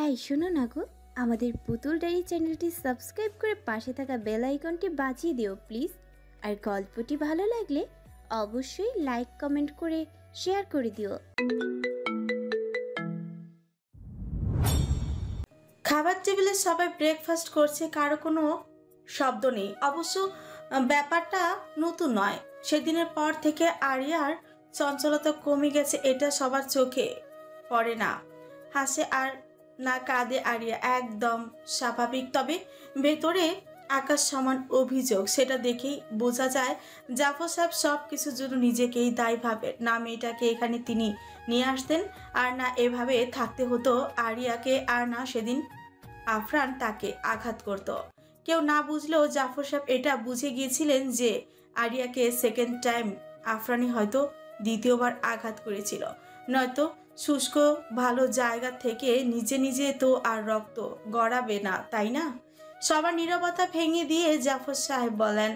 এই শোনো না গো, আমাদের পুতুল ডায়েরি চ্যানেলটি সাবস্ক্রাইব করে পাশে থাকা বেল আইকনটি বাজিয়ে দিও প্লিজ। আর গল্পটি ভালো লাগলে অবশ্যই লাইক কমেন্ট করে শেয়ার করে দিও। খাবার টেবিলে সবাই ব্রেকফাস্ট করছে, কারো কোনো শব্দ নেই। অবশ্য ব্যাপারটা নতুন নয়, সেদিনের পর থেকে আরিয়ার চঞ্চলতা কমে গেছে, এটা সবার চোখে পড়ে না। হাসে আর না কাঁদে আরিয়া, একদম স্বাভাবিক। তবে ভেতরে আকাশ সমান অভিযোগ, সেটা দেখেই বোঝা যায় জাফর সাহেব সব কিছুর জন্য নিজেকেই দায়ী ভাবেন। না মেয়েটাকে এখানে তিনি নিয়ে আসতেন, আর না এভাবে থাকতে হতো আরিয়াকে, আর না সেদিন আফরান তাকে আঘাত করত। কেউ না বুঝলেও জাফর সাহেব এটা বুঝে গিয়েছিলেন যে আরিয়াকে সেকেন্ড টাইম আফরানই হয়তো দ্বিতীয়বার আঘাত করেছিল, নয়তো শুষ্ক ভালো জায়গা থেকে নিজে নিজে তো আর রক্ত গড়াবে না, তাই না? সবার নীরবতা ভেঙে দিয়ে জাফর সাহেব বলেন,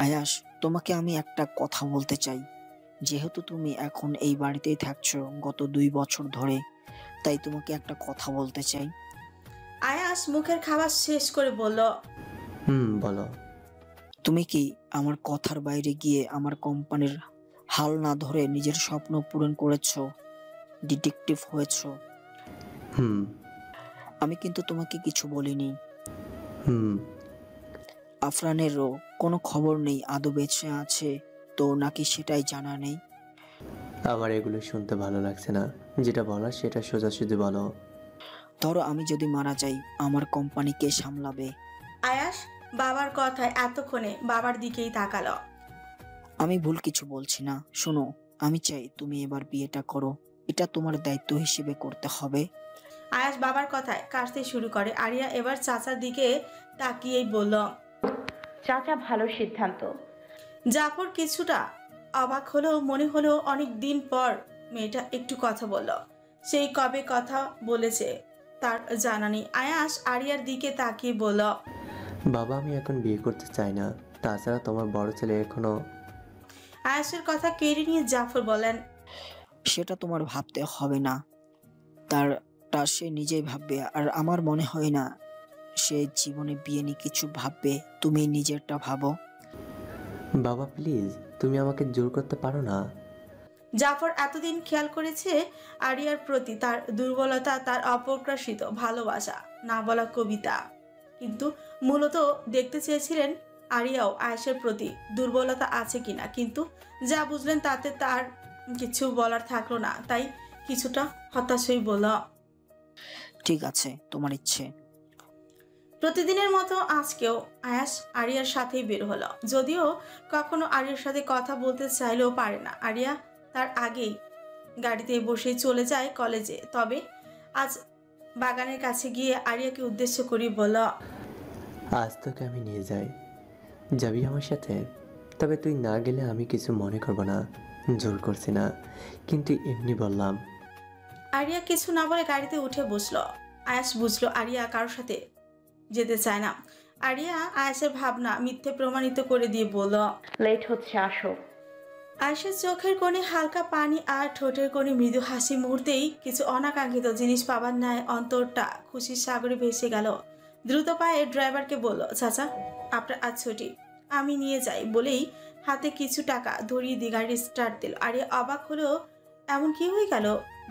আয়াস, তোমাকে আমি একটা কথা বলতে চাই। যেহেতু তুমি এখন এই বাড়িতেই থাকছো গত 2 বছর ধরে, তাই তোমাকে একটা কথা বলতে চাই। আয়াস মুখের খাবার শেষ করে বলল, বলো। তুমি কি আমার কথার বাইরে গিয়ে আমার কোম্পানির হাল না ধরে নিজের স্বপ্ন পূরণ করেছো, ডিটেকটিভ হয়েছো? আমি কিন্তু তোমাকে কিছু বলিনি। আফরানেরও কোনো খবর নেই, আদৌ বেঁচে আছে তো নাকি সেটাই জানা নেই। আমার এগুলো শুনতে ভালো লাগছে না, যেটা বলার সেটা সোজাসুজি বলো। ধরো আমি যদি মারা যাই, আমার কোম্পানি কে সামলাবে? আয়াস বাবার কথায় এতক্ষণে বাবার দিকেই তাকালো। আমি ভুল কিছু বলছি না। শোনো, আমি চাই তুমি এবার বিয়েটা করো, এটা তোমার দায়িত্ব হিসেবে করতে হবে। আয়াস বাবার কথায় কাশতে শুরু করে। আরিয়া এবার চাচার দিকে তাকিয়েই বলল, চাচা ভালো সিদ্ধান্ত। জাফর কিছুটা অবাক হলেও মনে হলো অনেক দিন পর মেয়েটা একটু কথা বলল। সেই কবে কথা বলেছে তার জানা নেই। আয়াস আরিয়ার দিকে তাকিয়ে বলল, বাবা, আমি এখন বিয়ে করতে চাই না, তাছাড়া তোমার বড় ছেলে এখনো। আয়াসের কথা কেড়ে নিয়ে জাফর বলেন, সেটা তোমার ভাবতে হবে না, তারটা সে নিজেই ভাববে। আর আমার মনে হয় না সে জীবনে বিয়ে নিয়ে কিছু ভাববে। তুমি নিজেরটা ভাবো। বাবা প্লিজ, তুমি আমাকে জোর করতে পারো না। জাফর এতদিন খেয়াল করেছে আরিয়ার প্রতি তার দুর্বলতা, তার অপ্রকাশিত ভালোবাসা, না বলা কবিতা, কিন্তু মূলত দেখতে চেয়েছিলেন আরিয়াও আয়েশের প্রতি দুর্বলতা আছে কিনা। কিন্তু যা বুঝলেন তাতে তার কিছু বলার থাকলো না, তাই কিছুটা হতাশই বলল, ঠিক আছে, তোমার ইচ্ছে। প্রতিদিনের মতো আজকেও আয়াস আরিয়ার সাথেই বের হলো। যদিও কখনো আরিয়ার সাথে কথা বলতে চাইলেও পারে না। আরিয়া তার আগেই গাড়িতে বসে চলে যায় কলেজে। তবে আজ বাগানের কাছে গিয়ে আরিয়াকে উদ্দেশ্য করে বলল, আজ তোকে আমি নিয়ে যাই, যাবি আমার সাথে? তবে তুই না গেলে আমি কিছু মনে করব না, জোর করছি না, কিন্তু এমনি বললাম। আরিয়া কিছু না বলে গাড়িতে উঠে বসলো। আয়াস বুঝলো আরিয়া কারোর সাথে যেতে চায় না। আরিয়া আয়াসের ভাবনা মিথ্যে প্রমাণিত করে দিয়ে বলল, লেট হচ্ছে, আসো। আয়েশের চোখের কোণে হালকা পানি আর ঠোঁটের কোণে মৃদু হাসি। মুহূর্তেই কিছু অনাকাঙ্ক্ষিত জিনিস পাবার ন্যায় অন্তরটা খুশির সাগরে ভেসে গেল। দ্রুত পায়ে ড্রাইভারকে বলল, চাচা আপনার আজ ছুটি, আমি নিয়ে যাই বলেই হাতে কিছু টাকা ধরিয়ে দিয়ে গাড়ি স্টার্ট দিল। আরিয়া অবাক হলেও এমন কি হয়ে গেল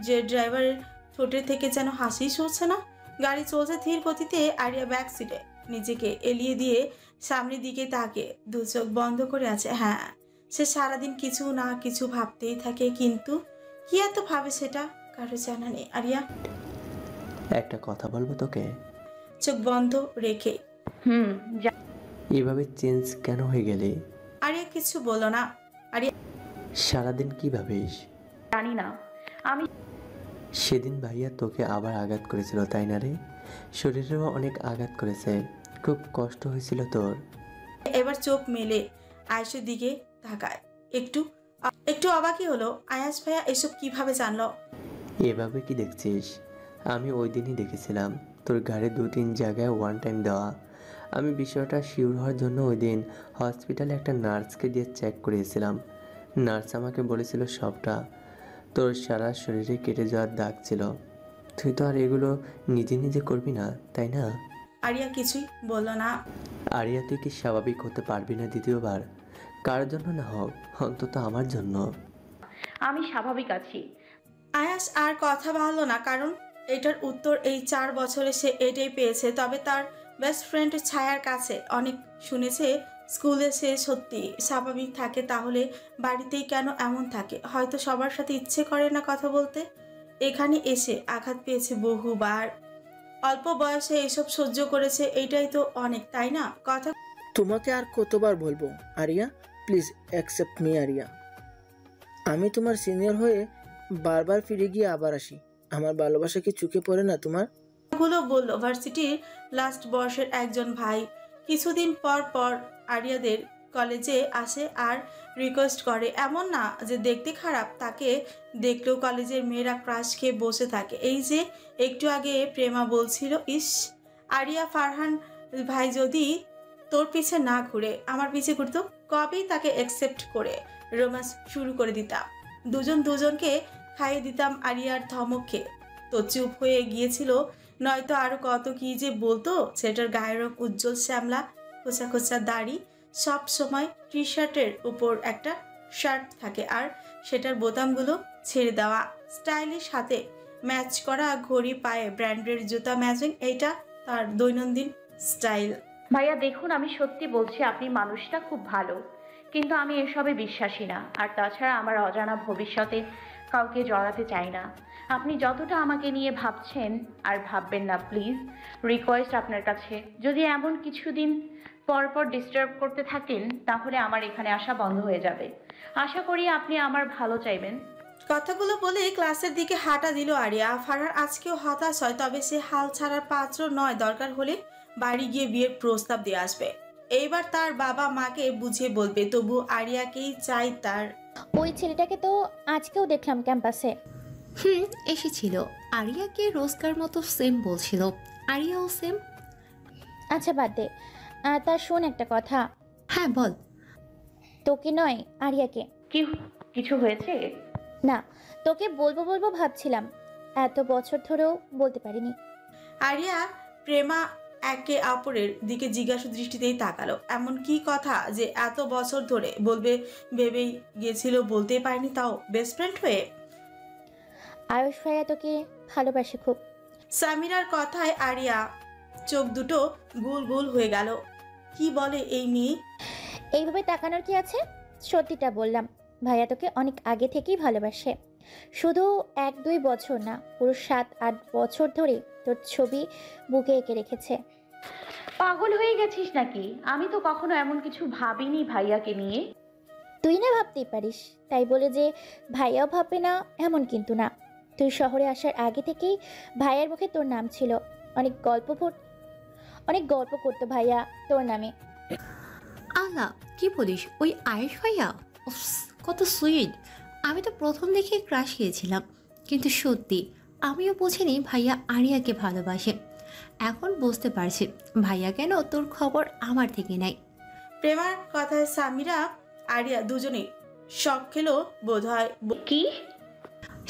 যে ড্রাইভারের ঠোঁটের থেকে যেন হাসি সরছে না। গাড়ি চলছে ধীর গতিতে। আরিয়া ব্যাক সিটে নিজেকে এলিয়ে দিয়ে সামনের দিকে তাকে দু চোখ বন্ধ করে আছে। হ্যাঁ, সে সারাদিন কিছু না কিছু ভাবতেই থাকে, কিন্তু কি এত ভাবে সেটা কারো জানা নেই। আরিয়া একটা কথা বলবো তোকে? চোখ বন্ধ রেখে, এভাবে চেঞ্জ কেন হয়ে গেলে? আরিয়া কিছু বলল না। আরিয়া সারাদিন কি ভাবিস? জানি না, আমি সেদিন ভাইয়া তোকে আবার আঘাত করেছিল তাই না রে? শরীরেও অনেক আঘাত করেছে, খুব কষ্ট হয়েছিল তোর? এবার চোখ মেলে আয়েশের দিকে তাকায়। একটু একটু অবাকই হলো, আয়াস ভাইয়া এসব কিভাবে জানলো? এভাবে কি দেখছিস? আমি ওই দিনই দেখেছিলাম তোর গাড়ি 2-3 জায়গায় ওয়ান টাইম দেওয়া। আমি বিষয়টা শিওর হওয়ার জন্য ওই দিন হসপিটালে একটা নার্সকে দিয়ে চেক করিয়েছিলাম। নার্স আমাকে বলেছিল সবটা। তোর সারা শরীরে কেটে যাওয়ার দাগ ছিল, তুই তো আর এগুলো নিজে নিজে করবি না, তাই না? আরিয়া কিছুই বলল না। আরিয়া, তুই কি স্বাভাবিক হতে পারবি না দ্বিতীয়বার? কার জন্য না হোক, অন্তত আমার জন্য। আমি স্বাভাবিক আছি। আয়াস আর কথা ভালো না, কারণ এটার উত্তর এই 4 বছরে সে এটাই পেয়েছে। তবে তার বেস্ট ফ্রেন্ড ছায়ার কাছে অনেক শুনেছে স্কুলে সে সত্যি স্বাভাবিক থাকে, তাহলে বাড়িতেই কেন এমন থাকে? হয়তো সবার সাথে ইচ্ছে করে না কথা বলতে। এখানে এসে আঘাত পেয়েছে বহুবার, অল্প বয়সে এসব সহ্য করেছে, এটাই তো অনেক, তাই না? কথা তোমাকে আর কতবার বলবো Aria, please accept me Aria. আমি তোমার সিনিয়র হয়ে বারবার ফিরে গিয়ে আবার আসি। আমার ভালোবাসা কি চোখে পড়ে না তোমার? গুলো বলল ভার্সিটির লাস্ট বর্ষের একজন ভাই। কিছুদিন পর পর আরিয়াদের কলেজে আসে আর রিকোয়েস্ট করে। এমন না যে দেখতে খারাপ, তাকে দেখলেও কলেজের মেয়েরা ক্রাশ খেয়ে বসে থাকে। এই যে একটু আগে প্রেমা বলছিল, ইস আরিয়া, ফারহান ভাই যদি তোর পিছে না ঘুরে আমার পিছে ঘুরতো, কবেই তাকে অ্যাকসেপ্ট করে রোম্যান্স শুরু করে দিতাম, দুজন দুজনকে খাইয়ে দিতাম। আরিয়ার ধমক খেয়ে তো চুপ হয়ে গিয়েছিল, নয়তো আরো কত কি যে বলতো। সেটার গায়ের রং উজ্জ্বল শ্যামলা, খোঁচা খোঁচা দাড়ি, সব সময় টি শার্টের উপর একটা শার্ট থাকে আর সেটার বোতামগুলো ছেড়ে দেওয়া, স্টাইলিশ হাতে ম্যাচ করা ঘড়ি, পায়ে ব্র্যান্ডের জুতা ম্যাচিং, এইটা তার দৈনন্দিন স্টাইল। ভাইয়া দেখুন, আমি সত্যি বলছি আপনি মানুষটা খুব ভালো, কিন্তু আমি এসবে বিশ্বাসী না। আর তাছাড়া আমার অজানা ভবিষ্যতে কাউকে জড়াতে চাই না। আপনি যতটা আমাকে নিয়ে ভাবছেন আর ভাববেন না, প্লিজ রিকোয়েস্ট আপনার কাছে। যদি এমন কিছুদিন পর পর ডিস্টার্ব করতে থাকেন তাহলে আমার এখানে আসা বন্ধ হয়ে যাবে। আশা করি আপনি আমার ভালো চাইবেন। কথাগুলো বলে ক্লাসের দিকে হাঁটা দিল আরিয়া। ফারহান আজকেও হতাশ হয়, তবে সে হাল ছাড়ার পাত্র নয়। দরকার হলে বাড়ি গিয়ে বিয়ের প্রস্তাব দিয়ে আসবে। এইবার তার বাবা মাকে বুঝিয়ে বলবে, তবু আরিয়াকেই চাই তার। ওই ছেলেটাকে তো আজকেও দেখলাম ক্যাম্পাসে। এসেছিল। আরিয়াকে রোজকার মতো সেম বলছিল, আরিয়াও সেম। আচ্ছা বাদ দে, তা শোন একটা কথা। হ্যাঁ বল। তোকে নয়, আরিয়াকে। কি কিছু হয়েছে? না, তোকে বলবো বলবো ভাবছিলাম, এত বছর ধরেও বলতে পারিনি। আরিয়া প্রেমা একে অপরের দিকে জিজ্ঞাসু দৃষ্টিতেই তাকালো। এমন কি কথা যে এত বছর ধরে বলবে ভেবেই গিয়েছিল, বলতেই পারেনি, তাও বেস্ট ফ্রেন্ড হয়ে? আয়ুষ ভাইয়া তোকে ভালোবাসে খুব। সামিরার কথায় আরিয়া চোখ দুটো গুল গুল হয়ে গেল। কি বলে এই মেয়ে? এইভাবে তাকানোর কি আছে? সত্যিটা বললাম, ভাইয়া তোকে অনেক আগে থেকেই ভালোবাসে। শুধু 1-2 বছর না, পুরো 7-8 বছর ধরে তোর ছবি বুকে এঁকে রেখেছে। পাগল হয়ে গেছিস নাকি? আমি তো কখনো এমন কিছু ভাবিনি ভাইয়াকে নিয়ে। তুই না ভাবতেই পারিস, তাই বলে যে ভাইয়াও ভাববে না এমন কিন্তু না। তুই শহরে আসার আগে থেকেই ভাইয়ার মুখে তোর নাম ছিল। অনেক গল্প করতো ভাইয়া তোর নামে। আল্লাহ, কি বলিস? ওই আয়েশ ভাইয়া? উফস, কত সুইট। আমি তো প্রথম দেখে ক্রাশ খেয়েছিলাম, কিন্তু সত্যি আমিও বুঝিনি ভাইয়া আরিয়াকে ভালোবাসে। এখন বুঝতে পারছি ভাইয়া কেন তোর খবর আমার থেকে নাই। প্রেমার কথায় সামিরা আরিয়া দুজনেই শখ খেলো বোধ হয়। কি?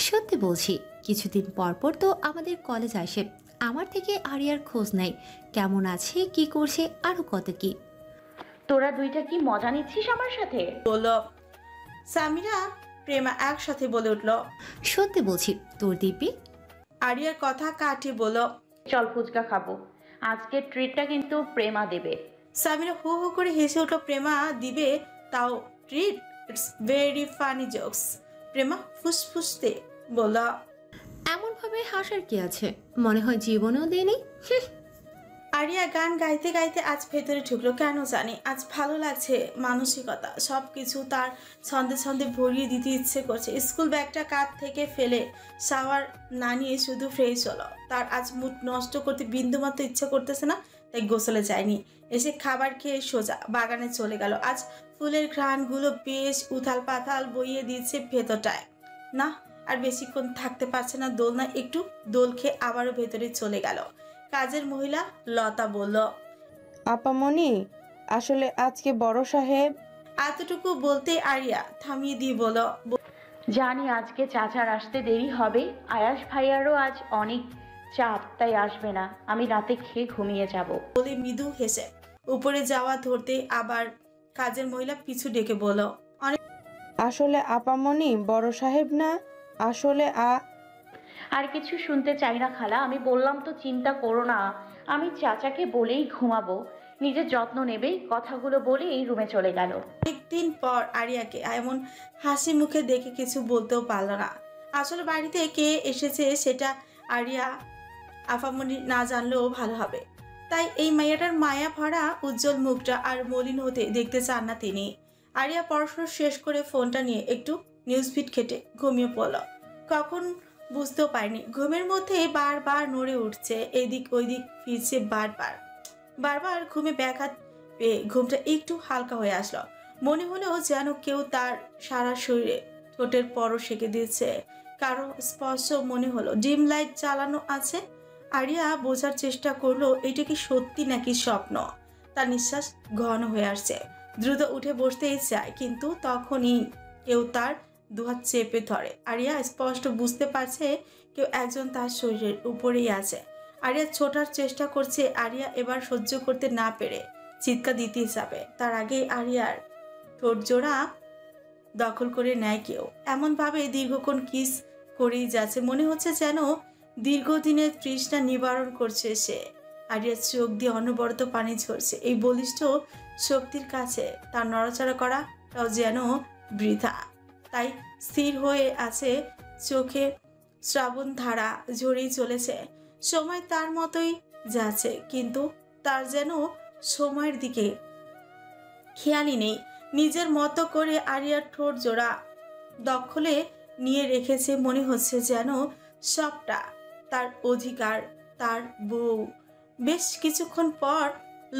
সত্যি বলছি, কিছুদিন পর পর তো আমাদের কলেজ আসে। আমার থেকে আরিয়ার খোঁজ নাই, কেমন আছে, কি করছে, আরো কত কি। তোরা দুইটা কি মজা নিচ্ছিস আমার সাথে? বলল সামিরা প্রেমা একসাথে বলে উঠল। সত্যি বলছি, তোর দিব্যি। আরিয়ার কথা কাটিয়ে বলল, চল ফুচকা খাবো, আজকের ট্রিটটা কিন্তু প্রেমা দেবে। সামিরা হু হু করে হেসে উঠল। প্রেমা দিবে তাও treat? It's very funny jokes. Prema ফুসফুসতে বলল, এমন ভাবে হাসার কি আছে? মনে হয় জীবনেও দেয়নি। আরিয়া গান গাইতে গাইতে আজ ভেতরে ঢুকলো। কেন জানি আজ ভালো লাগছে। মানসিকতা সবকিছু তার ছন্দে ছন্দে ভরিয়ে দিতে ইচ্ছে করছে। স্কুল ব্যাগটা কাঁধ থেকে ফেলে শাওয়ার না নিয়ে শুধু ফ্রেশ হলো। তার আজ মুড নষ্ট করতে বিন্দুমাত্র ইচ্ছে করতেছে না, তাই গোসলে যায়নি। এসে খাবার খেয়ে সোজা বাগানে চলে গেল। আজ ফুলের ঘ্রাণগুলো বেশ উথাল পাথাল বইয়ে দিচ্ছে ভেতরটায়। না আর বেশিক্ষণ থাকতে পারছে না দোলনায়, একটু দোল খেয়ে আবারও ভেতরে চলে গেল। কাজের মহিলা লতা বলল, আপামনি, আসলে আজকে বড় সাহেব। এতটুকু বলতে আরিয়া থামিয়ে দিয়ে বলল, জানি আজকে চাচার আসতে দেরি হবে। আয়াস ভাইয়ারও আজ অনেক চাপ, তাই আসবে না। আমি রাতে খেয়ে ঘুমিয়ে যাব। বলে মৃদু হেসে উপরে যাওয়া ধরতে আবার কাজের মহিলা পিছু ডেকে বলল, আসলে আপামনি বড় সাহেব না, আসলে আর কিছু শুনতে চাই না খালা, আমি বললাম তো চিন্তা করো না, আমি চাচাকে বলেই ঘুমাবো, নিজের যত্ন নেবে। কথাগুলো বলে এই রুমে চলে গেল। একদিন পর আরিয়াকে এমন হাসি মুখে দেখে কিছু বলতেও পারল না। আসলে বাড়িতে কে এসেছে সেটা আরিয়া আফামনি না জানলেও ভালো হবে। তাই এই মাইয়াটার মায়া ভরা উজ্জ্বল মুখটা আর মলিন হতে দেখতে চান না তিনি। আরিয়া পড়াশোনা শেষ করে ফোনটা নিয়ে একটু নিউজ ফিড ঘেটে ঘুমিয়ে পড়ল। কখন বুঝতেও পারেনি, ঘুমের মধ্যে বারবার নড়ে উঠছে, এদিক ওইদিক ফিরছে বারবার বারবার। ঘুমে ব্যাঘাত পেয়ে ঘুমটা একটু হালকা হয়ে আসলো। মনে হলো যেন কেউ তার সারা শরীরে ঠোঁটের পরশ সেঁকে দিয়েছে। কারো স্পর্শ মনে হলো, ডিম লাইট চালানো আছে। আরিয়া বোঝার চেষ্টা করলো এটা কি সত্যি নাকি স্বপ্ন। তার নিঃশ্বাস ঘন হয়ে আসছে, দ্রুত উঠে বসতেই চায়, কিন্তু তখনই কেউ তার দুহাত চেপে ধরে। আরিয়া স্পষ্ট বুঝতে পারছে কেউ একজন তার শরীরের উপরেই আছে। আরিয়া ছোটার চেষ্টা করছে। আরিয়া এবার সহ্য করতে না পেরে চিৎকার দিতে যাবে, তার আগে আরিয়ার ঠোঁট জোড়া দখল করে নেয় কেউ। এমনভাবে দীর্ঘক্ষণ কিস করেই যাচ্ছে, মনে হচ্ছে যেন দীর্ঘদিনের তৃষ্ণা নিবারণ করছে সে। আরিয়ার চোখ দিয়ে অনবরত পানি ঝরছে। এই বলিষ্ঠ শক্তির কাছে তার নড়াচড়া করাটাও যেন বৃথা। তাই স্থির হয়ে আছে, চোখে শ্রাবণ ধারা ঝরেই চলেছে। সময় তার মতোই যাচ্ছে, কিন্তু তার যেন সময়ের দিকে খেয়ালই নেই। নিজের মতো করে আরিয়ার ঠোঁট জোড়া দখলে নিয়ে রেখেছে, মনে হচ্ছে যেন সবটা তার অধিকার, তার বউ। বেশ কিছুক্ষণ পর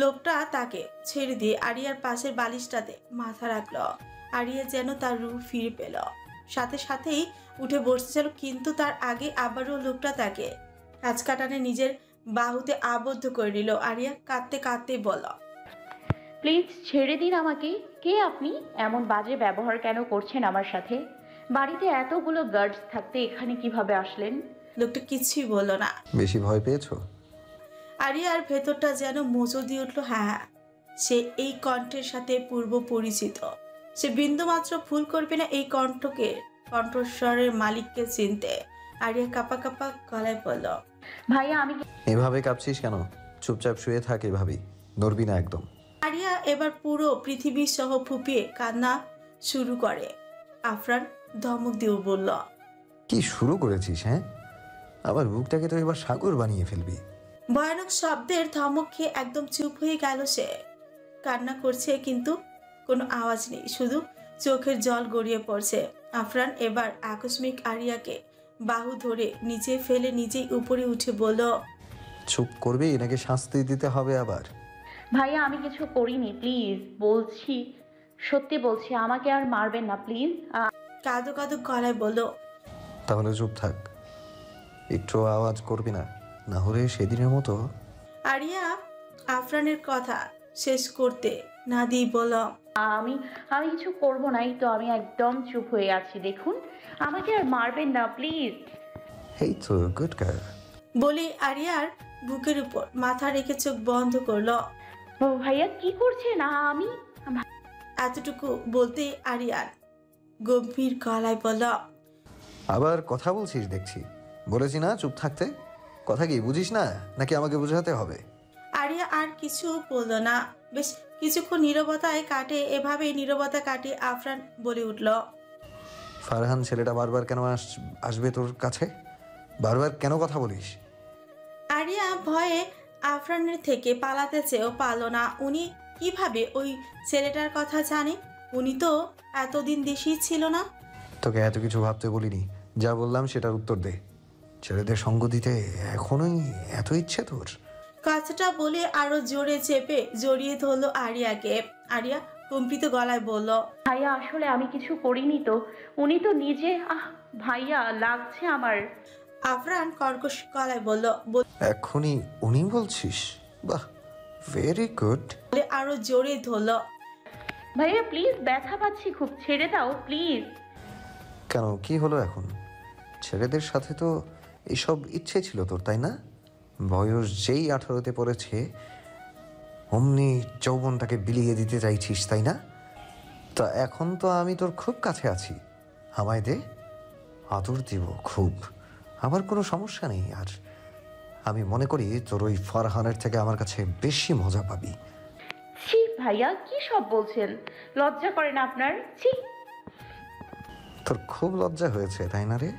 লোকটা তাকে ছেড়ে দিয়ে আরিয়ার পাশের বালিশটাতে মাথা রাখল। আরিয়া যেন তার রূপ ফিরে পেল, সাথে সাথেই উঠে বসছিল, কিন্তু তার আগে আবারও লোকটা তাকে কাজ কাটানে নিজের বাহুতে আবদ্ধ করে নিল। আরিয়া কাঁদতে কাঁদতে বলল, প্লিজ ছেড়ে দিন আমাকে। কে আপনি? এমন বাজে ব্যবহার কেন করছেন আমার সাথে? বাড়িতে এতগুলো গার্ডস থাকতে এখানে কিভাবে আসলেন? লোকটা কিছুই বলল না। বেশি ভয় পেয়েছো? আরিয়ার ভেতরটা যেন মোচড় দিয়ে উঠল। হ্যাঁ, সে এই কণ্ঠের সাথে পূর্ব পরিচিত। সে বিন্দুমাত্র ভুল করবে না এই কণ্ঠস্বরের মালিককে চিনতে। আরিয়া কাপা কাপা গলায় বলল, ভাইয়া আমি এভাবে কাঁপছিস কেন? চুপচাপ শুয়ে থাক, এভাবেই নড়বি না একদম। আরিয়া এবার পুরো পৃথিবী সহ ফুপিয়ে কান্না শুরু করে। আফরান ধমক দিয়ে বলল, কি শুরু করেছিস? হ্যাঁ, আবার বুকটাকে তো এবার সাগর বানিয়ে ফেলবি। ভয়ানক শব্দের ধমক খেয়ে একদম চুপ হয়ে গেল সে। কান্না করছে কিন্তু কোনো আওয়াজ নেই, শুধু চোখের জল গড়িয়ে পড়ছে। আফরান এবার আকস্মিক আরিয়াকে বাহু ধরে নিচে ফেলে নিজেই উপরে উঠে বলল, চুপ করবি নাকি শাস্তি দিতে হবে আবার? ভাইয়া আমি কিছু করিনি, প্লিজ বলছি, সত্যি বলছি, আমাকে আর মারবেন না প্লিজ। কাঁদো কাঁদো গলায় বলল, তাহলে চুপ থাক, একটু আওয়াজ করবি না, না হলে সেদিনের মতো। আরিয়া আফরানের কথা শেষ করতে না দিয়ে বলল, আমি আমি কিছু করবো না, এই তো আমি একদম চুপ হয়ে আছি, দেখুন আমাকে আর মারবেন না প্লিজ। এই তো গুড গার্ল। বলে আরিয়ার বুকের উপর মাথা রেখে চোখ বন্ধ করলো। ও ভাইয়া কি করছেন? আমি এতটুকু বলতে আরিয়ার গম্ভীর গলায় বলল, আবার কথা বলছিস দেখছি, বলেছি না চুপ থাকতে। কথা কি বুঝিস না নাকি আমাকে বোঝাতে হবে? আরিয়া আর কিছু বলল না। বেশ কিছুক্ষণ নীরবতায় কাটে। এভাবেই নীরবতা কাটিয়ে আফরান বলে উঠল, ফারহান ছেলেটা বারবার কেন আসবে তোর কাছে? বারবার কেন কথা বলিস? আরিয়া ভয়ে আফরানের থেকে পালাতে চেয়েও পারল না। উনি কিভাবে ওই ছেলেটার কথা জানে? উনি তো এতদিন দেশেই ছিল না। তোকে এত কিছু ভাবতে বলিনি, যা বললাম সেটার উত্তর দে। ছেলেদের সঙ্গ দিতে এখনই এত ইচ্ছে তোর? কথাটা বলে আরো জোরে চেপে জড়িয়ে ধরলো আরিয়াকে। আরিয়া কম্পিত গলায় বলল, ভাইয়া আসলে আমি কিছু করিনি তো, উনি তো নিজে। ভাইয়া লাগছে আমার। আফরান কর্কশ গলায় বলল, এখনই উনি বলছিস? বাহ, ভেরি গুড। বলে আরো জোরে ধরলো। ভাইয়া প্লিজ, ব্যথা পাচ্ছি খুব, ছেড়ে দাও প্লিজ। কেন, কি হলো এখন? ছেলেদের সাথে তো এসব ইচ্ছে ছিল তোর, তাই না? বয়স যেই 18তে পড়েছে অমনি যৌবনটাকে বিলিয়ে দিতে চাইছিস, তাই না? তা এখন তো আমি তোর খুব কাছে আছি, আমায় দে, আদর দিব খুব, আমার কোনো সমস্যা নেই। আর আমি মনে করি তোর ওই ফারহানের থেকে আমার কাছে বেশি মজা পাবি। ছি ভাইয়া, কি সব বলছেন? লজ্জা করে না আপনার? ছি। তোর খুব লজ্জা হয়েছে তাই না রে?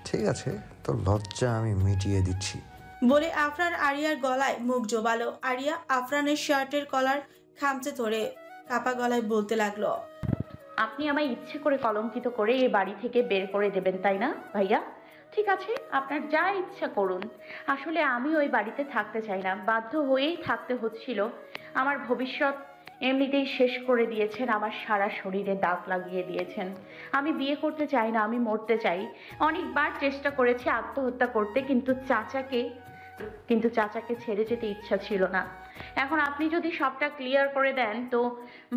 ঠিক আছে, তোর লজ্জা আমি মিটিয়ে দিচ্ছি। বলে আফরান আরিয়ার গলায় মুখ জোবালো। আরিয়া আফরানের শার্টের কলার খামচে ধরে কাপা গলায় বলতে লাগলো, আপনি আমায় ইচ্ছে করে কলঙ্কিত করে এই বাড়ি থেকে বের করে দেবেন তাই না ভাইয়া? ঠিক আছে, আপনার যা ইচ্ছা করুন। আসলে আমি ওই বাড়িতে থাকতে চাই না, বাধ্য হয়েই থাকতে হচ্ছিল। আমার ভবিষ্যৎ এমনিতেই শেষ করে দিয়েছেন, আমার সারা শরীরে দাগ লাগিয়ে দিয়েছেন। আমি বিয়ে করতে চাই না, আমি মরতে চাই। অনেকবার চেষ্টা করেছি আত্মহত্যা করতে, কিন্তু চাচাকে ছেড়ে যেতে ইচ্ছা ছিল না। এখন আপনি যদি সবটা ক্লিয়ার করে দেন তো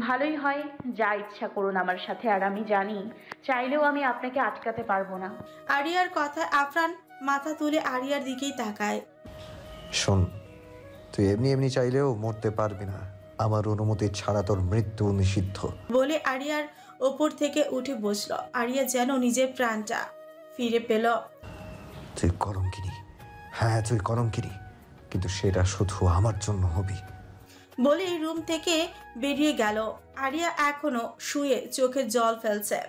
ভালোই হয়। যা ইচ্ছা করুন আমার সাথে, আর আমি জানি চাইলেও আমি আপনাকে আটকাতে পারবো না। আরিয়ার কথায় আফরান মাথা তুলে আরিয়ার দিকেই তাকায়। শোন, তুই এমনি এমনি চাইলেও মরতে পারবি না, আমার অনুমতি ছাড়া তোর মৃত্যু নিষিদ্ধ। বলে আরিয়ার ওপর থেকে উঠে বসলো। আরিয়া যেন নিজের প্রাণটা ফিরে পেল। তুই কলঙ্কিনী, হ্যাঁ তুই কলঙ্কিনী, কিন্তু সেটা শুধু আমার জন্য হবি। বলে রুম থেকে বেরিয়ে গেল। আরিয়া এখনো শুয়ে চোখে জল ফেলছে।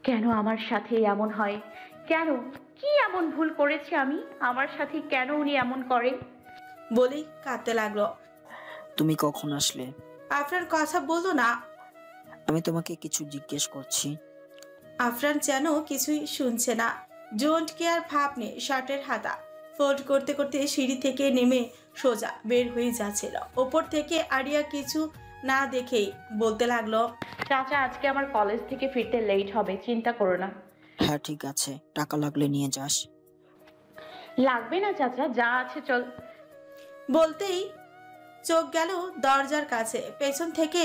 কেন আমার সাথে এমন হয়? কেন? কি এমন ভুল করেছি আমি? আমার সাথে কেন উনি এমন করে? বলেই কাঁদতে লাগলো। তুমি কখন আসলে? আফরান কথা বললো না। আমি তোমাকে কিছু জিজ্ঞেস করছি। আফরান যেন কিছুই শুনছে না। ডোন্ট কেয়ার ভাব নিয়ে শার্টের হাতা ফোল্ড করতে করতে সিঁড়ি থেকে নেমে সোজা বের হয়ে যাচ্ছিল। ওপর থেকে আরিয়া কিছু না দেখেই বলতে লাগলো, চাচা, আজকে আমার কলেজ থেকে ফিরতে লেট হবে, চিন্তা করো না। হ্যাঁ ঠিক আছে, টাকা লাগলে নিয়ে যাস। লাগবে না চাচা, যা আছে চল। বলতেই চোখ গেল দরজার কাছে। পেছন থেকে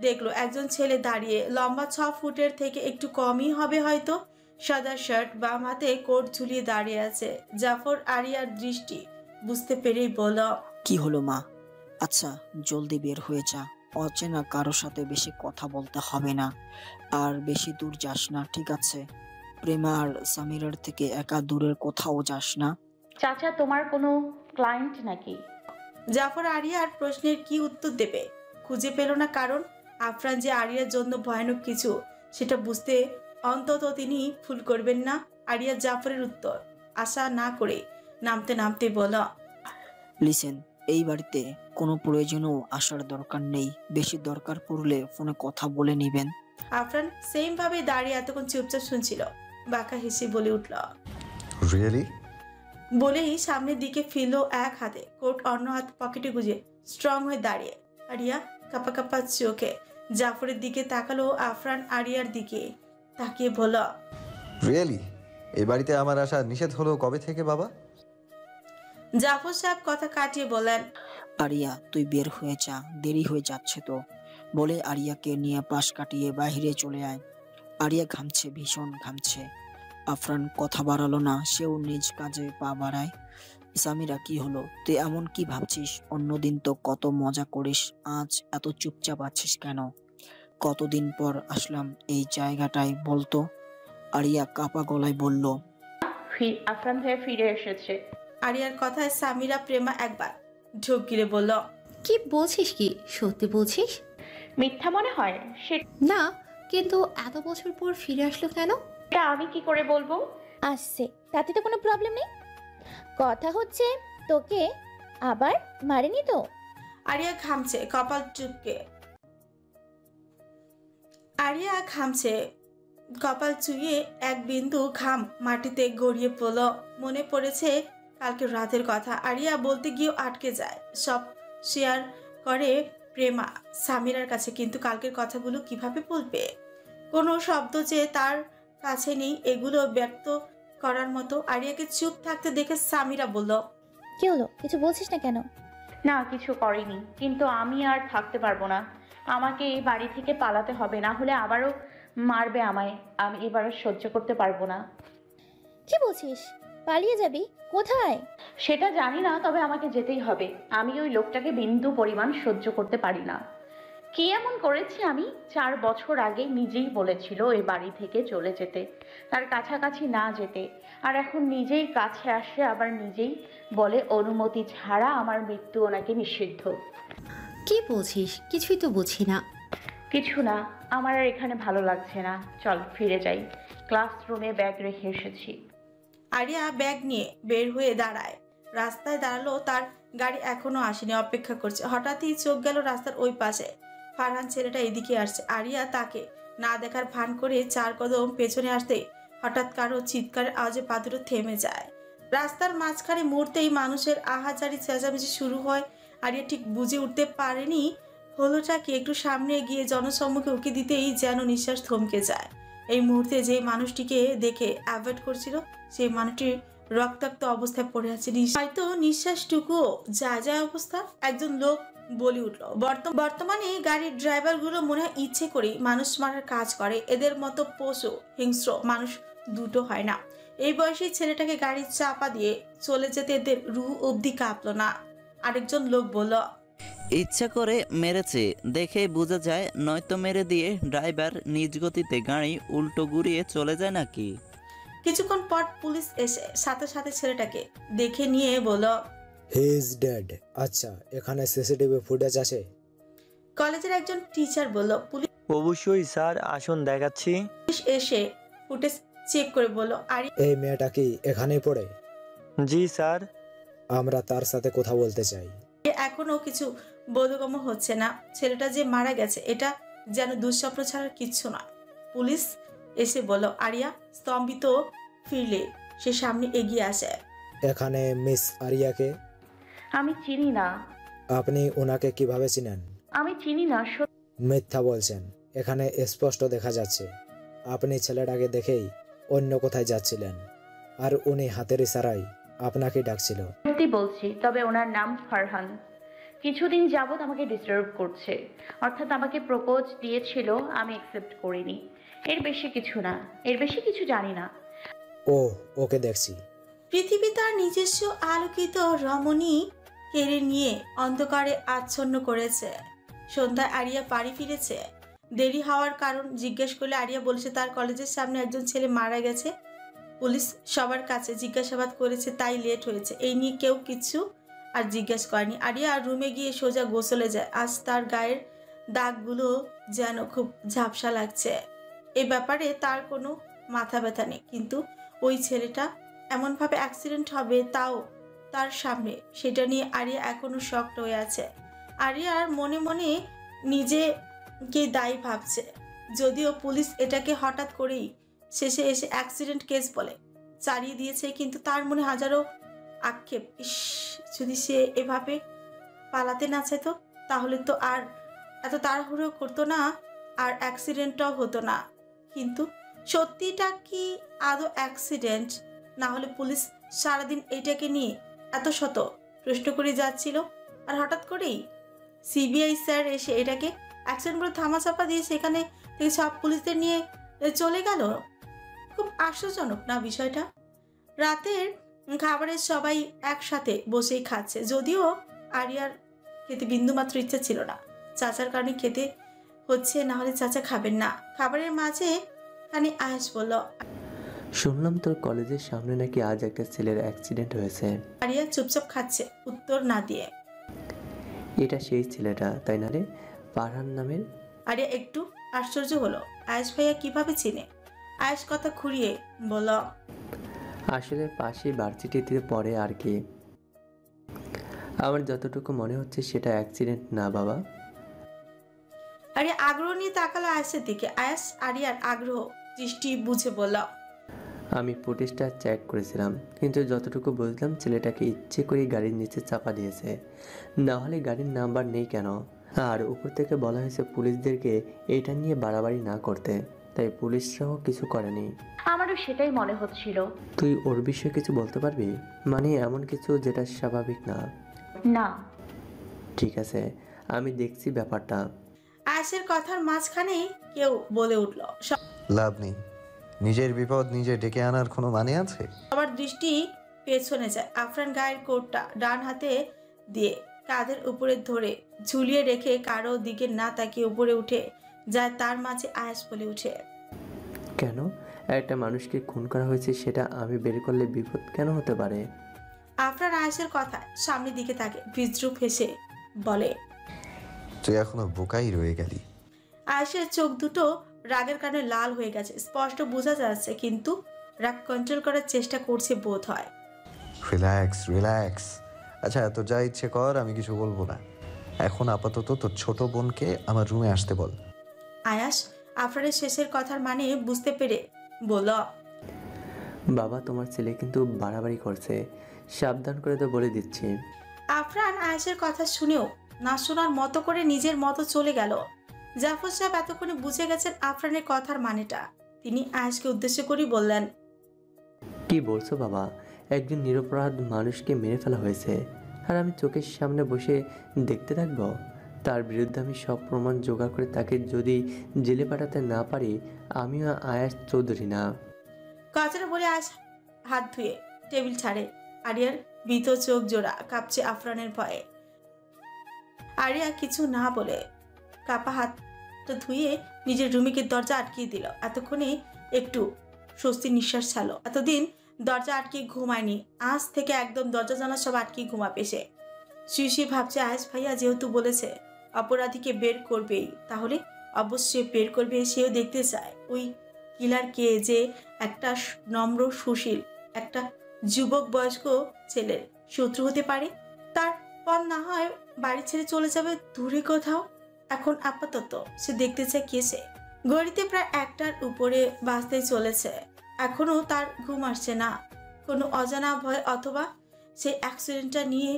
দেখলো একজন ছেলে দাঁড়িয়ে, লম্বা 6 ফুটের থেকে একটু কমই হবে হয়তো। সাদা শার্ট, বাম হাতে কোট ঝুলিয়ে দাঁড়িয়ে আছে। জাফর আরিয়ার দৃষ্টি বুঝতে পেরেই বলল, কি হলো মা? আচ্ছা জলদি বের হয়ে যা, অচেনা কারোর সাথে বেশি কথা বলতে হবে না, আর বেশি দূর যাস না, ঠিক আছে? প্রেমা আর সামিরার থেকে একা দূরের কোথাও যাস না। চাচা, তোমার কোনো ক্লায়েন্ট নাকি? জাফর আরিয়ার প্রশ্নের কি উত্তর দেবে খুঁজে পেল না, কারণ আফরান যে আরিয়ার জন্য ভয়ানক কিছু সেটা বুঝতে অন্তত তিনি ভুল করবেন না। আরিয়া জাফরের উত্তর আশা না করে নামতে নামতে বলল, লিসেন, এই বাড়িতে কোনো প্রয়োজনও আসার দরকার নেই, বেশি দরকার পড়লে ফোনে কথা বলে নেবেন। আফরান সেম ভাবে দাঁড়িয়ে এতক্ষণ চুপচাপ শুনছিল। বাঁকা হেসে বলে উঠল, রিয়েলি? বলেই সামনের দিকে ফিরল এক হাতে কোট, অন্য হাত পকেটে গুজে স্ট্রং হয়ে দাঁড়িয়ে। আরিয়া কাপা কাপা চোখে জাফরের দিকে তাকালো। আফরান আরিয়ার দিকে তাকিয়ে বলল, রিয়েলি? এই বাড়িতে আমার আসা নিষেধ হলো কবে থেকে বাবা? জাফর সাহেব কথা কাটিয়ে বলেন, আরিয়া তুই বের হয়ে যা, দেরি হয়ে যাচ্ছে তো। বলে আরিয়াকে নিয়ে পাশ কাটিয়ে বাইরে চলে আয়। আরিয়া ঘামছে, ভীষণ ঘামছে। আফরান কথা বাড়ালো না, সেও নিজ কাজে পা বাড়ায়। সামিরা কি হলো? তুই এমন কি ভাবছিস? অন্যদিন তো কত মজা করিস, আজ এত চুপচাপ আছিস কেন? কতদিন পর আসলাম এই জায়গাটায় বলতো? আরিয়া কাপা গলায় বলল, আফরান ভাইয়া ফিরে এসেছে। আরিয়ার কথায় সামিরা প্রেমা একবার ঢোক গিলে বলল, কি বলছিস? কি সত্যি বলছিস? মিথ্যা মনে হয় না, কিন্তু এত বছর পর ফিরে আসলো কেন? সেটা আমি কি করে বলবো? আসছে, তাতে তো কোনো প্রবলেম নেই। কথা হচ্ছে তোকে আবার মারেনি তো? আরিয়া ঘামছে কপাল চুপকে। আরিয়া ঘামছে কপাল চুইয়ে এক বিন্দু ঘাম মাটিতে গড়িয়ে পড়ল। মনে পড়েছে কালকে রাতের কথা। আরিয়া বলতে গিয়েও আটকে যায়। সব শেয়ার করে প্রেমা সামিরার কাছে, কিন্তু কালকের কথাগুলো কিভাবে বলবে? কোনো শব্দ যে তার কাছে নেই এগুলো ব্যক্ত করার মতো। আরিয়াকে চুপ থাকতে দেখে সামিরা বলল, কি হলো, কিছু বলছিস না কেন? না, কিছু করেনি, কিন্তু আমি আর থাকতে পারবো না। আমাকে এই বাড়ি থেকে পালাতে হবে, না হলে আবারও মারবে আমায়। আমি এবার সহ্য করতে পারবো না। কি বলছিস? পালিয়ে যাবি? কোথায়? সেটা জানি না, তবে আমাকে যেতেই হবে। আমি ওই লোকটাকে বিন্দু পরিমাণ সহ্য করতে পারি না। কি এমন করেছি আমি? 4 বছর আগে নিজেই বলেছিল এই বাড়ি থেকে চলে যেতে, তার কাছাকাছি না যেতে। আর এখন নিজেই কাছে আসে, আবার নিজেই বলে অনুমতি ছাড়া আমার মৃত্যু ওনাকে নিষিদ্ধ। কি বলছিস? কিছুই তো বুঝি না। কিছু না, আমার আর এখানে ভালো লাগছে না। চল ফিরে যাই, ক্লাসরুমে ব্যাগ রেখে এসেছি। আরিয়া ব্যাগ নিয়ে বের হয়ে দাঁড়ায়। রাস্তায় দাঁড়ালো, তার গাড়ি এখনো আসেনি, অপেক্ষা করছে। হঠাৎই চোখ গেল রাস্তার ওই পাশে। ফারহান ছেলেটা এদিকে আসছে। আরিয়া তাকে না দেখার ভান করে 4 কদম পেছনে আসতেই হঠাৎ কারো চিৎকারের আওয়াজে পা দুটো থেমে যায়। রাস্তার মাঝখানে মুহূর্তেই মানুষের আহাজারি চেঁচামেচি শুরু হয়। আরিয়া ঠিক বুঝে উঠতে পারেনি হলোটা কি। একটু সামনে গিয়ে জনসম্মুখে উকি দিতেই যেন নিঃশ্বাস থমকে যায়। এই মুহূর্তে যে মানুষটিকে দেখে অ্যাভয়েড করছিল, সেই মানুষটির রক্তাক্ত অবস্থায় পড়ে আছে। হয়তো নিঃশ্বাসটুকুও যায় যায় অবস্থা। একজন লোক বলে উঠল, বর্তমানে গাড়ির ড্রাইভারগুলো মনে হয় ইচ্ছে করেই মানুষ মারার কাজ করে। এদের মতো পশু হিংস্র মানুষ দুটো হয় না। এই বয়সী ছেলেটাকে গাড়ির চাপা দিয়ে চলে যেতে এদের রুহ অবধি কাঁপলো না। আরেকজন লোক বলল, ইচ্ছা করে মেরেছে দেখে বোঝা যায়, নয়তো মেরে দিয়ে ড্রাইভার নিজ গতিতে গাড়ি উল্টো ঘুরিয়ে চলে যায় নাকি। কিছুক্ষণ পর পুলিশ এসে সাথে সাথে ছেলেটাকে দেখে নিয়ে বলল, হি ইজ ডেড। আচ্ছা, এখানে সিসিটিভি ফুটেজ আছে? কলেজের একজন টিচার বলল। পুলিশ অবশ্যই স্যার, আসুন দেখাচ্ছি। এসে ফুটেজ চেক করে বলল, আরে এই মেয়েটা কি এখানেই পড়ে? জি স্যার। আমরা তার সাথে কথা বলতে চাই। এখনো কিছু বোধগম্য হচ্ছে না। ছেলেটা যে মারা গেছে এটা যেন দুঃস্বপ্ন ছাড়া কিচ্ছু নয়। পুলিশ এসে বলল। আরিয়া স্তম্ভিত ফিরলে সে সামনে এগিয়ে আসে। এখানে মিস আরিয়াকে আমি চিনি না। আপনি ওনাকে কিভাবে চিনেন? আমি চিনি না। মিথ্যা বলছেন। এখানে স্পষ্ট দেখা যাচ্ছে আপনি ছেলেটাকে দেখেই অন্য কোথায় যাচ্ছিলেন, আর উনি হাতের ইশারায় আপনাকে ডাকছিল। সত্যি বলছি, তবে ওনার নাম ফারহান। কিছুদিন যাবত আমাকে ডিস্টার্ব করছে, অর্থাৎ আমাকে প্রপোজ দিয়েছিল, আমি অ্যাকসেপ্ট করিনি। এর বেশি কিছু না, এর বেশি কিছু জানি না। ও ওকে দেখছি। পৃথিবী তার নিজস্ব আলোকিত রমণী কেড়ে নিয়ে অন্ধকারে আচ্ছন্ন করেছে। সন্ধ্যায় আরিয়া বাড়ি ফিরেছে। দেরি হওয়ার কারণ জিজ্ঞেস করলে আরিয়া বলেছে তার কলেজের সামনে একজন ছেলে মারা গেছে। পুলিশ সবার কাছে জিজ্ঞাসাবাদ করেছে, তাই লেট হয়েছে। এই নিয়ে কেউ কিছু আর জিজ্ঞেস করেনি। আরিয়া রুমে গিয়ে সোজা গোসলে যায়। আজ তার গায়ের দাগগুলো যেন খুব ঝাপসা লাগছে। এ ব্যাপারে তার কোনো মাথা ব্যথা নেই, কিন্তু ওই ছেলেটা এমনভাবে অ্যাক্সিডেন্ট হবে তাও তার সামনে, সেটা নিয়ে আরিয়া এখনো শকড হয়ে আছে। আরিয়ার মনে মনে নিজেকে দায়ী ভাবছে। যদিও পুলিশ এটাকে হঠাৎ করেই শেষে এসে অ্যাক্সিডেন্ট কেস বলে চালিয়ে দিয়েছে, কিন্তু তার মনে হাজারো আক্ষেপ। ইস, যদি সে এভাবে পালাতে না চাইতো তাহলে তো আর এত তাড়াহুড়ো করতো না, আর অ্যাক্সিডেন্টটাও হতো না। কিন্তু সত্যিটা কি আদৌ অ্যাক্সিডেন্ট? না হলে পুলিশ সারাদিন এইটাকে নিয়ে এত শত প্রশ্ন করে যাচ্ছিল, আর হঠাৎ করেই সিবিআই স্যার এসে এটাকে অ্যাক্সিডেন্ট বলে ধামাচাপা দিয়ে সেখানে থেকে সব পুলিশদের নিয়ে চলে গেল। খুব আশ্চর্যজনক না বিষয়টা? রাতের খাবারের সবাই একসাথে বসেই খাচ্ছে। যদিও আরিয়ার খেতে বিন্দুমাত্র ইচ্ছা ছিল না, চাচার কারণে খেতে হচ্ছে, না হলে চাচা খাবেন না। খাবারের মাঝে খানি আয়াস বলল, শুনলাম তোর কলেজের সামনে নাকি আজ একটা ছেলের অ্যাক্সিডেন্ট হয়েছে। আরিয়া চুপচাপ খাচ্ছে, উত্তর না দিয়ে। এটা সেই ছেলেটা তাই না রে, ফারহান নামের? আরিয়া একটু আশ্চর্য হলো, আয়াস ভাইয়া কিভাবে চিনে? আয়াস কথা ঘুরিয়ে বলল, আসলে পাশে ভার্সিটিতে পড়ে আর কি। আমার যতটুকু মনে হচ্ছে সেটা অ্যাক্সিডেন্ট না বাবা। আরিয়া আগ্রহ নিয়ে তাকালো আয়াসের দিকে। আয়াস আরিয়ার আগ্রহ দৃষ্টি বুঝে বলল, আমি ফুটেজটা চেক করেছিলাম, কিন্তু যতটুকু বুঝলাম ছেলেটাকে ইচ্ছে করে গাড়ির নিচে চাপা দিয়েছে, না হলে গাড়ির নাম্বার নেই কেন। আর উপর থেকে বলা হয়েছে পুলিশদেরকে এইটা নিয়ে বাড়াবাড়ি না করতে, তাই পুলিশরাও কিছু করেনি। আমারও সেটাই মনে হচ্ছিল। তুই ওর বিষয়ে কিছু বলতে পারবি? মানে এমন কিছু যেটা স্বাভাবিক না? না। ঠিক আছে, আমি দেখছি ব্যাপারটা। আয়াসের কথার মাঝখানেই কেউ বলে উঠল, লাভ নেই, নিজের বিপদ নিজে ডেকে আনার কোনো মানে আছে? সবার দৃষ্টি পেছনে যায়। আফরান গায়ের কোটটা ডান হাতে দিয়ে কাঁধের উপরে ধরে ঝুলিয়ে রেখে কারো দিকে না তাকিয়ে উপরে উঠে যায়। তার মাঝে আয়াস বলে উঠে, কেন? একটা মানুষকে খুন করা হয়েছে সেটা আমি বের করলে বিপদ কেন হতে পারে? আফরান আয়াসের কথা সামনের দিকে তাকে বিদ্রুপ হেসে বলে, তুই এখনো বোকাই রয়ে গেলি। আয়াসের চোখ দুটো রাগের কারণে লাল হয়ে গেছে, স্পষ্ট বোঝা যাচ্ছে, কিন্তু রাগ কন্ট্রোল করার চেষ্টা করছে বোধ হয়। Relax relax. আচ্ছা, তোর যা ইচ্ছে কর, আমি কিছু বলবো না। এখন আপাতত তোর ছোট বোনকে আমার রুমে আসতে বল। আয়াস আফরানের শেষের কথার মানে বুঝতে পেরে বলল, বাবা, তোমার ছেলে কিন্তু বাড়াবাড়ি করছে, সাবধান করে তো বলে দিচ্ছি। আফরান আয়াসের কথা শুনেও না শোনার মতো করে নিজের মতো চলে গেল। জাফর সাহেব এতক্ষণে বুঝে গেছেন আফরানের কথার মানেটা। তিনি আয়াসকে উদ্দেশ্য করে বললেন, কি বলছো বাবা? একজন নিরপরাধ মানুষকে মেরে ফেলা হয়েছে, আর আমি চোখের সামনে বসে দেখতে থাকবো? তার বিরুদ্ধে আমি সব প্রমাণ জোগাড় করে তাকে যদি জেলে পাঠাতে না পারি, আমিও আয়াস চৌধুরী না। কথাটা বলে আয়াস হাত ধুয়ে টেবিল ছাড়ে। আরিয়ার ভীত চোখ জোড়া কাঁপছে আফরানের ভয়ে। আরিয়া কিছু না বলে কাপা হাতটা ধুয়ে নিজের রুমিকে দরজা আটকিয়ে দিল। এতক্ষণে একটু স্বস্তি নিঃশ্বাস ছাড়লো। এতদিন দরজা আটকে ঘুমায়নি, আজ থেকে একদম দরজা জানলা সব আটকে ঘুমাবে সে। শুয়ে ভাবছে, আয়াস ভাইয়া যেহেতু বলেছে অপরাধীকে বের করবেই, তাহলে অবশ্যই বের করবে। সেও দেখতে চায় ওই কিলার কে, যে একটা নম্র সুশীল একটা যুবক বয়স্ক ছেলের শত্রু হতে পারে। তারপর না হয় বাড়ি ছেড়ে চলে যাবে দূরে কোথাও। এখন আপাতত সে দেখতে চায় কে সে। ঘড়িতে প্রায় 1টার উপরে বাজতে চলেছে, এখনো তার ঘুম আসছে না। কোনো অজানা ভয় অথবা সেই অ্যাক্সিডেন্টটা নিয়ে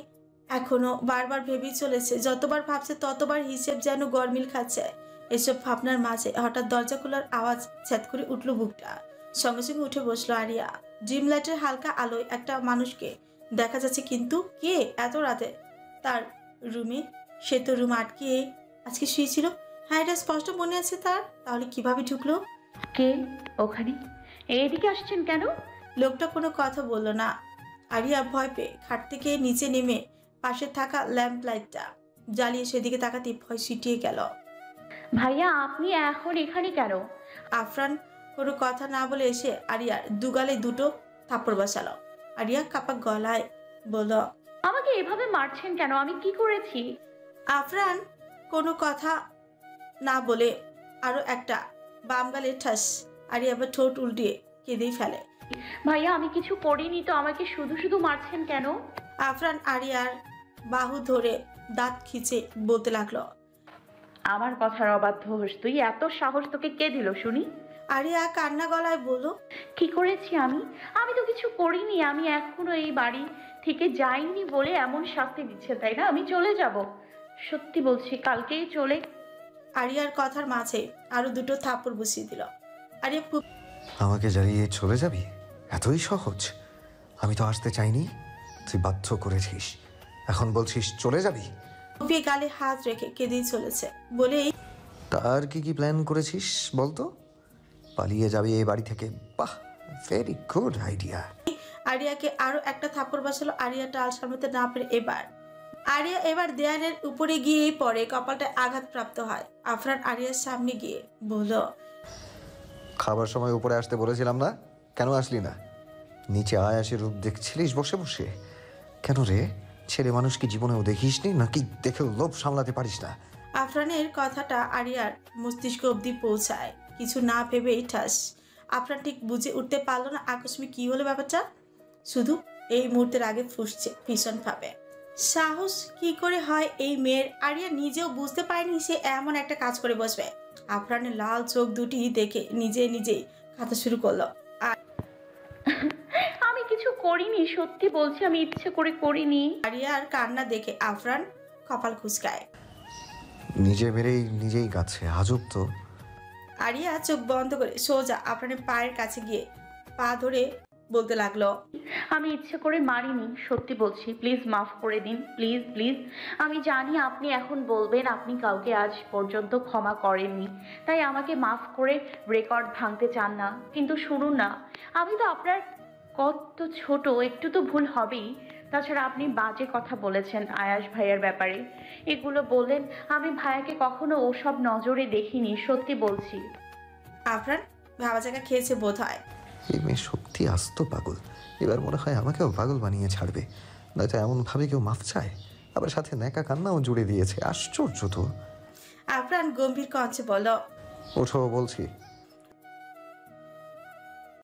এখনো বারবার ভেবেই চলেছে। যতবার ভাবছে ততবার হিসেব যেন গরমিল খাচ্ছে। এসব ভাবনার মাঝে হঠাৎ দরজা খোলার আওয়াজ ছ্যাদ করে উঠল বুকটা। সঙ্গে সঙ্গে উঠে বসলো আরিয়া। ড্রিম লাইটের হালকা আলোয় একটা মানুষকে দেখা যাচ্ছে, কিন্তু কে এত রাতে তার রুমে? সে তো রুম আটকে আজকে শুয়েছিল। হ্যাঁ, এটা স্পষ্ট মনে আছে তার। তাহলে কিভাবে ঢুকলো? কে ওখানে? এইদিকে আসছেন কেন? লোকটা কোনো কথা বলল না। আরিয়া ভয় পেয়ে খাট থেকে নিচে নেমে পাশে থাকা ল্যাম্প লাইটটা জ্বালিয়ে সেদিকে তাকাতে ভয় ছিটিয়ে গেল। ভাইয়া, আপনি এখন এখানে কেন? আফরান কোনো কথা না বলে এসে আরিয়ার দুগালে দুটো থাপ্পড় বসালো। আরিয়া কাপা গলায় বলল, আমাকে এভাবে মারছেন কেন? আমি কি করেছি? আফরান কোনো কথা না বলে আরো একটা বাম গালে ঠাস। আরিয়া আবার ঠোঁট উল্টিয়ে কেঁদেই ফেলে। ভাইয়া, আমি কিছু করিনি তো, আমাকে শুধু শুধু মারছেন কেন? আফরান আরিয়ার বাহু ধরে দাঁত খিচে বলতে লাগলো, আমার কথার অবাধ্য হোস তুই? এত সাহস তোকে কে দিল শুনি? আরিয়া কান্না গলায় বলল, কি করেছি আমি? আমি তো কিছু করিনি। আমি এখনো এই বাড়ি থেকে যাইনি বলে এমন শাস্তি দিচ্ছে, তাই না? আমি চলে যাব, সত্যি বলছি, কালকেই চলে। আরিয়ার কথার মাঝে আরো দুটো থাপ্পড় বসিয়ে দিল। আরিয়া আমাকে জ্বালিয়ে চলে যাবি? এতই সহজ? আমি তো আসতে চাইনি, তুই বাধ্য করেছিস। এখন বলছিস চলে যাবি? ফুপিয়ে গালে হাত রেখে কেঁদেই চলেছে। বলেই, তার কি প্ল্যান করেছিস বলতো? পালিয়ে যাবি এই বাড়ি থেকে? বাহ, ভেরি গুড আইডিয়া। আরিয়াকে আরো একটা থাপ্পড় বসালো। আরিয়া টাল সামলাতে না পেরে আরিয়া দেয়ালের উপরে গিয়েই পড়ে, কপালটা আঘাতপ্রাপ্ত হয়। আফরান আরিয়ার সামনে গিয়ে বলল, খাবার সময় উপরে আসতে বলেছিলাম না? কেন আসলি না? নিচে আয়াসের রূপ দেখছিলিস বসে বসে? কেন রে? ছেলে মানুষ কি জীবনেও দেখিসনি, নাকি দেখেও লোভ সামলাতে পারিস না? আফরানের কথাটা আরিয়ার মস্তিষ্ক অবধি পৌঁছায়। কিছু না ভেবেই ঠাস। আফরান ঠিক বুঝে উঠতে পারলো না আকস্মিক কি হলো ব্যাপারটা। শুধু এই মুহূর্তের আগে ফুসছে ভীষণ ভাবে। সাহস কি করে হয় এই মেয়ের? আরিয়া নিজেও বুঝতে পারেনি সে এমন একটা কাজ করে বসবে। আফরানের লাল চোখ দুটি দেখে নিজেই কাঁদতে শুরু করলো। আমি কিছু করিনি, সত্যি বলছি, আমি ইচ্ছে করে করিনি। আরিয়ার কান্না দেখে আফরান কপাল কুঁচকায়। নিজে মেরেই নিজেই কাছে, আজব তো। আরিয়া চোখ বন্ধ করে সোজা আফরানের পায়ের কাছে গিয়ে পা ধরে বলতে লাগলো, আমি ইচ্ছে করে মারিনি, সত্যি বলছি। প্লিজ মাফ করে দিন, প্লিজ প্লিজ। আমি জানি আপনি এখন বলবেন আপনি কাউকে আজ পর্যন্ত ক্ষমা করেননি, তাই আমাকে মাফ করে রেকর্ড ভাঙতে চান না। কিন্তু শুনুন না, আমি তো আপনার কত ছোট, একটু তো ভুল হবেই। তাছাড়া আপনি বাজে কথা বলেছেন আয়াস ভাইয়ার ব্যাপারে, এগুলো বললেন। আমি ভাইয়াকে কখনো ওসব নজরে দেখিনি, সত্যি বলছি। আফরান ভাবা জায়গা খেয়েছে বোধ হয়। এই মেয়ে সত্যি আস্ত পাগল। এবার মনে হয় আমাকেও পাগল বানিয়ে ছাড়বে। নয়তো এমনভাবে কেউ মাফ চায়, আবার সাথে ন্যাকা কান্নাও জুড়ে দিয়েছে। আশ্চর্য তো। আফরান গম্ভীর কণ্ঠে বলল, ওঠো বলছি।